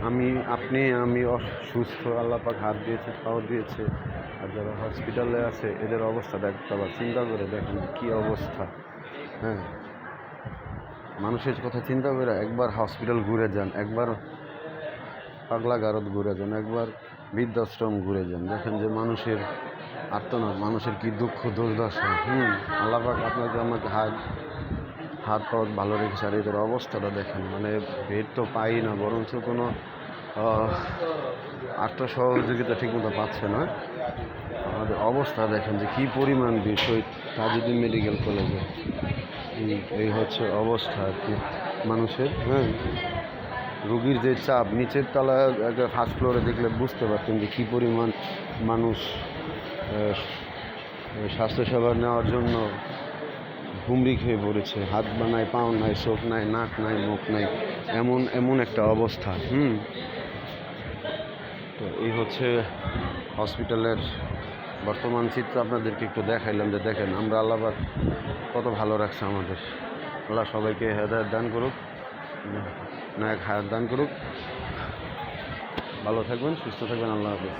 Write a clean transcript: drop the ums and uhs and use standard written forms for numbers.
আমি আমি অসুস্থ, আল্লাহ পাক হাত দিয়েছে, পাও দিয়েছে। আর যারা হসপিটালে আছে এদের অবস্থাটা একবার চিন্তা করে দেখেন কী অবস্থা। হ্যাঁ, মানুষের কথা চিন্তা করে একবার হসপিটাল ঘুরে যান, একবার পাগলা গারদ ঘুরে যান, একবার বৃদ্ধাশ্রম ঘুরে যান, দেখেন যে মানুষের আর্তনাদ, মানুষের কি দুঃখ দুর্দশা। আল্লাহ পাক আপনাকে আমাকে হাত পাও ভালো রেখেছে। আর এদের অবস্থাটা দেখেন, মানে বেড তো পাই না, বরঞ্চ কোনো আর্থ সহযোগিতা ঠিকমতো পাচ্ছে না। আমাদের অবস্থা দেখেন যে কী পরিমাণ বিষয় তাজউদ্দিন মেডিকেল কলেজে। এই হচ্ছে অবস্থা আর কি মানুষের। রুগীর যে চাপ, নিচের তলায় ফার্স্ট ফ্লোরে দেখলে বুঝতে পারতেন যে কী পরিমাণ মানুষ স্বাস্থ্যসেবা নেওয়ার জন্য হুমড়ি খেয়ে পড়েছে। হাত বানায়, পাও নাই, চোখ নাই, নাক নাই, মুখ নাই, এমন একটা অবস্থা। তো এই হচ্ছে হসপিটালের বর্তমান চিত্র আপনাদেরকে একটু দেখাইলাম, যে দেখেন আমরা আল্লাহ পাক কত ভালো রাখছে আমাদের। আল্লাহ সবাইকে হেদায়েত দান করুক, নায়ক হায়াত দান করুক। ভালো থাকবেন, সুস্থ থাকবেন। আল্লাহ হাফেজ।